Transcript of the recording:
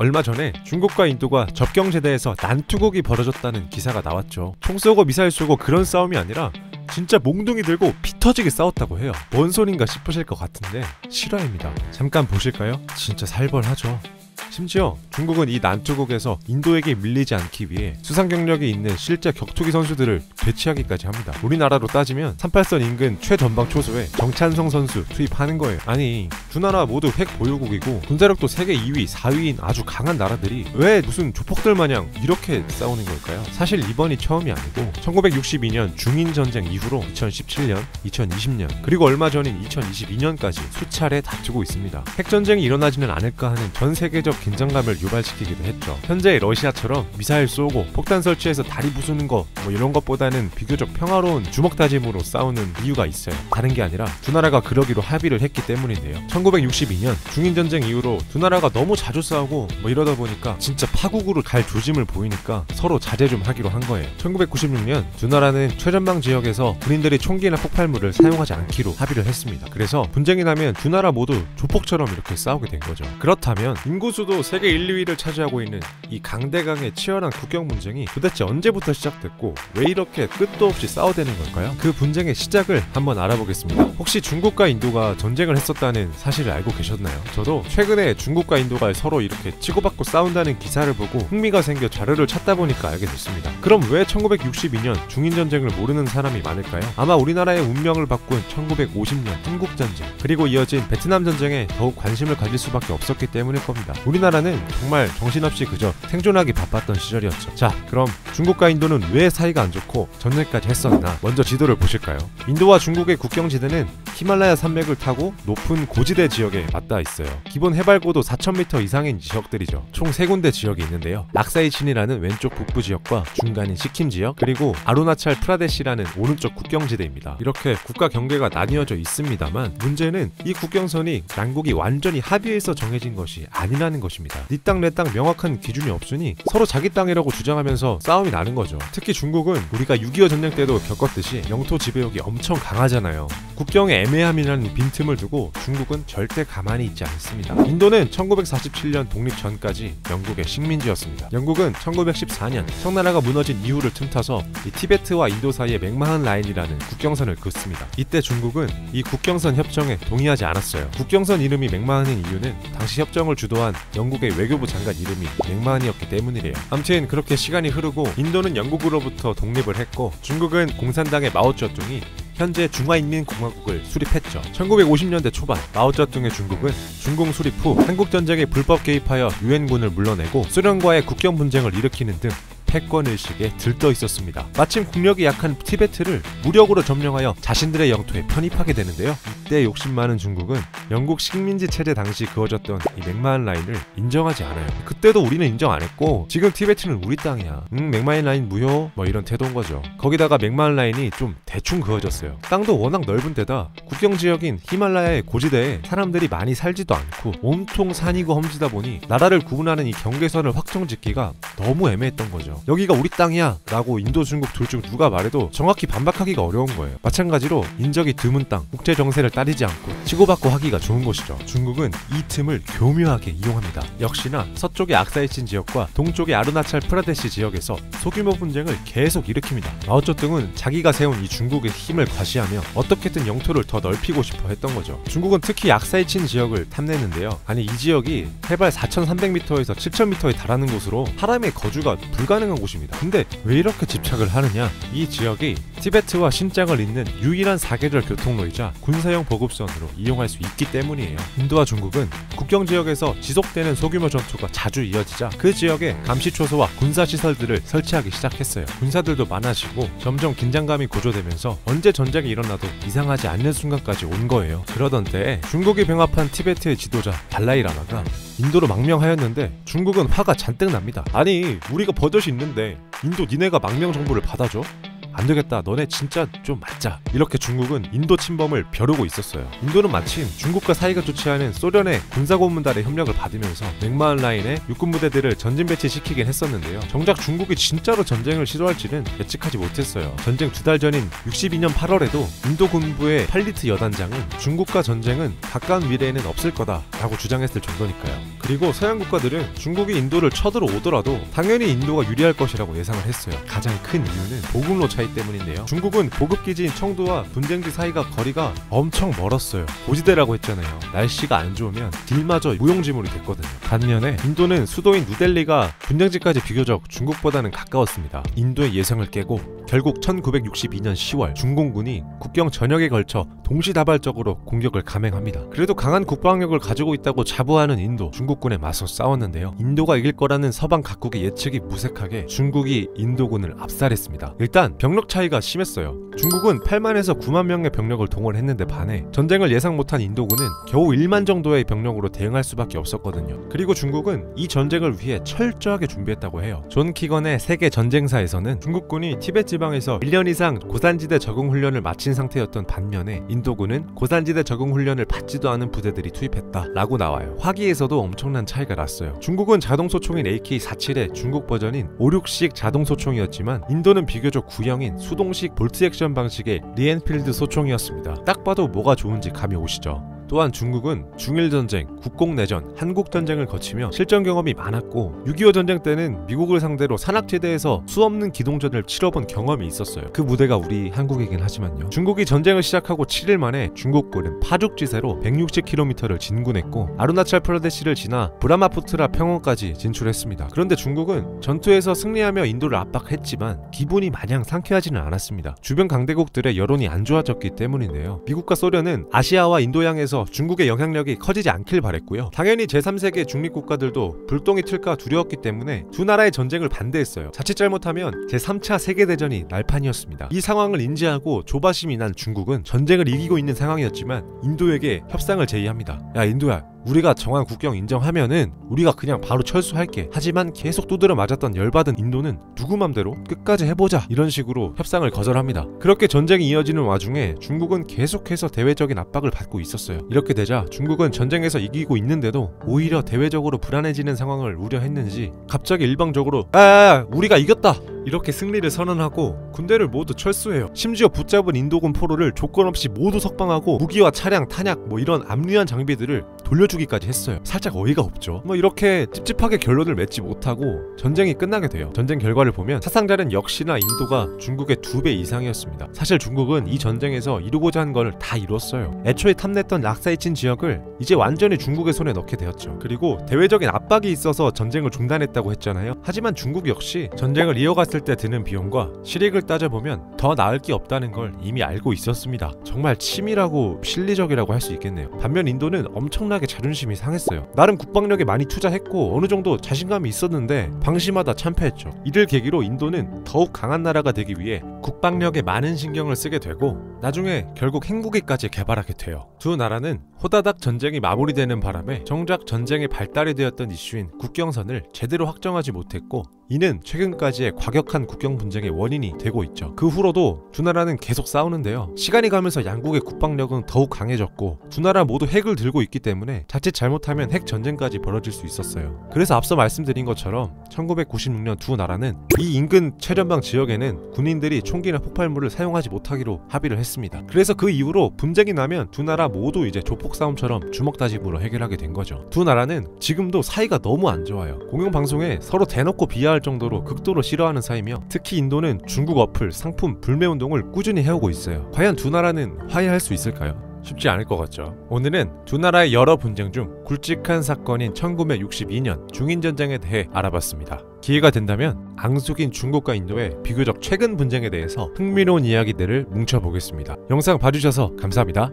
얼마 전에 중국과 인도가 접경지대에서 난투극이 벌어졌다는 기사가 나왔죠. 총 쏘고 미사일 쏘고 그런 싸움이 아니라 진짜 몽둥이 들고 피 터지게 싸웠다고 해요. 뭔 소린가 싶으실 것 같은데 실화입니다. 잠깐 보실까요? 진짜 살벌하죠. 심지어 중국은 이 난투극에서 인도에게 밀리지 않기 위해 수상 경력이 있는 실제 격투기 선수들을 배치하기까지 합니다. 우리나라로 따지면 38선 인근 최전방 초소에 정찬성 선수 투입하는 거예요. 아니, 두 나라 모두 핵 보유국이고 군사력도 세계 2위, 4위인 아주 강한 나라들이 왜 무슨 조폭들 마냥 이렇게 싸우는 걸까요? 사실 이번이 처음이 아니고 1962년 중인전쟁 이후로 2017년, 2020년 그리고 얼마 전인 2022년까지 수차례 다투고 있습니다. 핵전쟁이 일어나지는 않을까 하는 전 세계적 긴장감을 유발시키기도 했죠. 현재 러시아처럼 미사일 쏘고 폭탄 설치해서 다리 부수는 거 이런 것보다는 비교적 평화로운 주먹 다짐으로 싸우는 이유가 있어요. 다른 게 아니라 두 나라가 그러기로 합의를 했기 때문인데요. 1962년 중인전쟁 이후로 두 나라가 너무 자주 싸우고 이러다 보니까 진짜 파국으로 갈 조짐을 보이니까 서로 자제 좀 하기로 한 거예요. 1996년 두 나라는 최전방 지역에서 군인들이 총기나 폭발물을 사용하지 않기로 합의를 했습니다. 그래서 분쟁이 나면 두 나라 모두 조폭처럼 이렇게 싸우게 된 거죠. 그렇다면 인구수도 세계 1, 2위를 차지하고 있는 이 강대강의 치열한 국경 분쟁이 도대체 언제부터 시작됐고 왜 이렇게 끝도 없이 싸워대는 걸까요? 그 분쟁의 시작을 한번 알아보겠습니다. 혹시 중국과 인도가 전쟁을 했었다는 사실을 알고 계셨나요? 저도 최근에 중국과 인도가 서로 이렇게 치고받고 싸운다는 기사를 보고 흥미가 생겨 자료를 찾다 보니까 알게 됐습니다. 그럼 왜 1962년 중인전쟁을 모르는 사람이 많을까요? 아마 우리나라의 운명을 바꾼 1950년 한국전쟁 그리고 이어진 베트남 전쟁에 더욱 관심을 가질 수밖에 없었기 때문일 겁니다. 우리나라는 정말 정신없이 그저 생존하기 바빴던 시절이었죠. 자, 그럼 중국과 인도는 왜 사이가 안 좋고 전쟁까지 했었나? 먼저 지도를 보실까요? 인도와 중국의 국경지대는 히말라야 산맥을 타고 높은 고지대 지역에 맞닿아 있어요. 기본 해발고도 4,000m 이상인 지역들이죠. 총 3군데 지역이 있는데요. 락사이친이라는 왼쪽 북부 지역과 중간인 시킴 지역 그리고 아루나찰 프라데시라는 오른쪽 국경지대입니다. 이렇게 국가 경계가 나뉘어져 있습니다만 문제는 이 국경선이 양국이 완전히 합의해서 정해진 것이 아니라는 것입니다. 네 땅 내 땅 명확한 기준이 없으니 서로 자기 땅이라고 주장하면서 싸움이 나는 거죠. 특히 중국은 우리가 6.25 전쟁 때도 겪었듯이 영토 지배욕이 엄청 강하잖아요. 국경의 애매함이라는 빈틈을 두고 중국은 절대 가만히 있지 않습니다. 인도는 1947년 독립 전까지 영국의 식민지였습니다. 영국은 1914년 청나라가 무너진 이후를 틈타서 이 티베트와 인도 사이의 맥마한 라인이라는 국경선을 긋습니다. 이때 중국은 이 국경선 협정에 동의하지 않았어요. 국경선 이름이 맥마한인 이유는 당시 협정을 주도한 영국의 외교부 장관 이름이 맥마한이었기 때문이래요. 아무튼 그렇게 시간이 흐르고 인도는 영국으로부터 독립을 했고 중국은 공산당의 마오쩌둥이 현재 중화인민공화국을 수립했죠. 1950년대 초반 마오쩌둥의 중국은 중공 수립 후 한국전쟁에 불법 개입하여 유엔군을 물러내고 소련과의 국경 분쟁을 일으키는 등 패권의식에 들떠 있었습니다. 마침 국력이 약한 티베트를 무력으로 점령하여 자신들의 영토에 편입하게 되는데요. 이때 욕심 많은 중국은 영국 식민지 체제 당시 그어졌던 이 맥마한 라인을 인정하지 않아요. 그때도 우리는 인정 안 했고 지금 티베트는 우리 땅이야. 맥마한 라인 무효 이런 태도인 거죠. 거기다가 맥마한 라인이 좀 대충 그어졌어요. 땅도 워낙 넓은 데다 국경지역인 히말라야의 고지대에 사람들이 많이 살지도 않고 온통 산이고 험지다 보니 나라를 구분하는 이 경계선을 확정짓기가 너무 애매했던 거죠. 여기가 우리 땅이야 라고 인도 중국 둘 중 누가 말해도 정확히 반박하기가 어려운 거예요. 마찬가지로 인적이 드문 땅, 국제 정세를 따르지 않고 치고받고 하기가 좋은 곳이죠. 중국은 이 틈을 교묘하게 이용합니다. 역시나 서쪽의 악사이친 지역과 동쪽의 아르나찰 프라데시 지역에서 소규모 분쟁을 계속 일으킵니다. 마오쩌둥은 자기가 세운 이 중국의 힘을 과시하며 어떻게든 영토를 더 넓히고 싶어 했던 거죠. 중국은 특히 악사이친 지역을 탐내는데요. 아니, 이 지역이 해발 4,300m에서 7,000m에 달하는 곳으로 사람의 거주가 불가능한 곳입니다. 근데 왜 이렇게 집착을 하느냐? 이 지역이 티베트와 신장을 잇는 유일한 사계절 교통로이자 군사용 보급선으로 이용할 수 있기 때문이에요. 인도와 중국은 국경 지역에서 지속되는 소규모 전투가 자주 이어지자 그 지역에 감시초소와 군사시설들을 설치하기 시작했어요. 군사들도 많아지고 점점 긴장감이 고조되면서 언제 전쟁이 일어나도 이상하지 않는 순간까지 온 거예요. 그러던 때에 중국이 병합한 티베트의 지도자 달라이라마가 인도로 망명하였는데 중국은 화가 잔뜩 납니다. 아니, 우리가 버젓이 있는데 인도 니네가 망명 정보를 받아줘? 안 안 되겠다, 너네 진짜 좀 맞자. 이렇게 중국은 인도 침범을 벼르고 있었어요. 인도는 마침 중국과 사이가 좋지 않은 소련의 군사고문단의 협력을 받으면서 맥마흔 라인에 육군 부대들을 전진 배치시키긴 했었는데요. 정작 중국이 진짜로 전쟁을 시도할지는 예측하지 못했어요. 전쟁 2달 전인 62년 8월에도 인도 군부의 팔리트 여단장은 중국과 전쟁은 가까운 미래에는 없을 거다 라고 주장했을 정도니까요. 그리고 서양 국가들은 중국이 인도를 쳐들어 오더라도 당연히 인도가 유리할 것이라고 예상을 했어요. 가장 큰 이유는 보급로 차이 때문인데요. 중국은 보급기지인 청두와 분쟁지 사이가 거리가 엄청 멀었어요. 고지대라고 했잖아요. 날씨가 안 좋으면 길마저 무용지물이 됐거든요. 반면에 인도는 수도인 누델리가 분쟁지까지 비교적 중국보다는 가까웠습니다. 인도의 예상을 깨고 결국 1962년 10월 중공군이 국경 전역에 걸쳐 동시다발적으로 공격을 감행합니다. 그래도 강한 국방력을 가지고 있다고 자부하는 인도, 중국군에 맞서 싸웠는데요. 인도가 이길 거라는 서방 각국의 예측이 무색하게 중국이 인도군을 압살했습니다. 일단 병력 차이가 심했어요. 중국은 8만에서 9만 명의 병력을 동원했는데 반해 전쟁을 예상 못한 인도군은 겨우 1만 정도의 병력으로 대응할 수밖에 없었거든요. 그리고 중국은 이 전쟁을 위해 철저하게 준비했다고 해요. 존 키건의 세계 전쟁사에서는 중국군이 티베트 지방에서 1년 이상 고산지대 적응 훈련을 마친 상태였던 반면에 인도군은 고산지대 적응 훈련을 받지도 않은 부대들이 투입했다 라고 나와요. 화기에서도 엄청난 차이가 났어요. 중국은 자동소총인 AK-47의 중국 버전인 56식 자동소총이었지만 인도는 비교적 구형인 수동식 볼트 액션 방식의 리엔필드 소총이었습니다. 딱 봐도 뭐가 좋은지 감이 오시죠? 또한 중국은 중일전쟁, 국공내전, 한국전쟁을 거치며 실전 경험이 많았고 6.25 전쟁 때는 미국을 상대로 산악지대에서 수없는 기동전을 치러본 경험이 있었어요. 그 무대가 우리 한국이긴 하지만요. 중국이 전쟁을 시작하고 7일 만에 중국군은 파죽지세로 160km를 진군했고 아루나찰 프라데시를 지나 브라마푸트라 평원까지 진출했습니다. 그런데 중국은 전투에서 승리하며 인도를 압박했지만 기분이 마냥 상쾌하지는 않았습니다. 주변 강대국들의 여론이 안 좋아졌기 때문인데요. 미국과 소련은 아시아와 인도양에서 중국의 영향력이 커지지 않길 바랬고요. 당연히 제3세계 중립국가들도 불똥이 튈까 두려웠기 때문에 두 나라의 전쟁을 반대했어요. 자칫 잘못하면 제3차 세계대전이 날판이었습니다. 이 상황을 인지하고 조바심이 난 중국은 전쟁을 이기고 있는 상황이었지만 인도에게 협상을 제의합니다. 야 인도야, 우리가 정한 국경 인정하면은 우리가 그냥 바로 철수할게. 하지만 계속 두드려 맞았던 열받은 인도는 누구 맘대로 끝까지 해보자 이런 식으로 협상을 거절합니다. 그렇게 전쟁이 이어지는 와중에 중국은 계속해서 대외적인 압박을 받고 있었어요. 이렇게 되자 중국은 전쟁에서 이기고 있는데도 오히려 대외적으로 불안해지는 상황을 우려했는지 갑자기 일방적으로 우리가 이겼다! 이렇게 승리를 선언하고 군대를 모두 철수해요. 심지어 붙잡은 인도군 포로를 조건 없이 모두 석방하고 무기와 차량, 탄약 이런 압류한 장비들을 돌려주기까지 했어요. 살짝 어이가 없죠. 이렇게 찝찝하게 결론을 맺지 못하고 전쟁이 끝나게 돼요. 전쟁 결과를 보면 사상자는 역시나 인도가 중국의 2배 이상이었습니다. 사실 중국은 이 전쟁에서 이루고자 한 걸 다 이뤘어요. 애초에 탐냈던 락사이친 지역을 이제 완전히 중국의 손에 넣게 되었죠. 그리고 대외적인 압박이 있어서 전쟁을 중단했다고 했잖아요. 하지만 중국 역시 전쟁을 이어갔을 때 드는 비용과 실익을 따져보면 더 나을 게 없다는 걸 이미 알고 있었습니다. 정말 치밀하고 실리적이라고 할 수 있겠네요. 반면 인도는 엄청나게 자존심이 상했어요. 나름 국방력에 많이 투자했고 어느 정도 자신감이 있었는데 방심하다 참패했죠. 이를 계기로 인도는 더욱 강한 나라가 되기 위해 국방력에 많은 신경을 쓰게 되고 나중에 결국 핵무기까지 개발하게 돼요. 두 나라는 호다닥 전쟁이 마무리되는 바람에 정작 전쟁의 발달이 되었던 이슈인 국경선을 제대로 확정하지 못했고 이는 최근까지의 과격한 국경 분쟁의 원인이 되고 있죠. 그 후로도 두 나라는 계속 싸우는데요. 시간이 가면서 양국의 국방력은 더욱 강해졌고 두 나라 모두 핵을 들고 있기 때문에 자칫 잘못하면 핵 전쟁까지 벌어질 수 있었어요. 그래서 앞서 말씀드린 것처럼 1996년 두 나라는 이 인근 최전방 지역에는 군인들이 총기나 폭발물을 사용하지 못하기로 합의를 했습니다. 그래서 그 이후로 분쟁이 나면 두 나라 모두 이제 조폭 싸움처럼 주먹다짐으로 해결하게 된 거죠. 두 나라는 지금도 사이가 너무 안 좋아요. 공영방송에 서로 대놓고 비하할 정도로 극도로 싫어하는 사이며 특히 인도는 중국 어플, 상품 불매 운동을 꾸준히 해오고 있어요. 과연 두 나라는 화해할 수 있을까요? 쉽지 않을 것 같죠. 오늘은 두 나라의 여러 분쟁 중 굵직한 사건인 1962년 중인전쟁에 대해 알아봤습니다. 기회가 된다면 앙숙인 중국과 인도의 비교적 최근 분쟁에 대해서 흥미로운 이야기들을 뭉쳐보겠습니다. 영상 봐주셔서 감사합니다.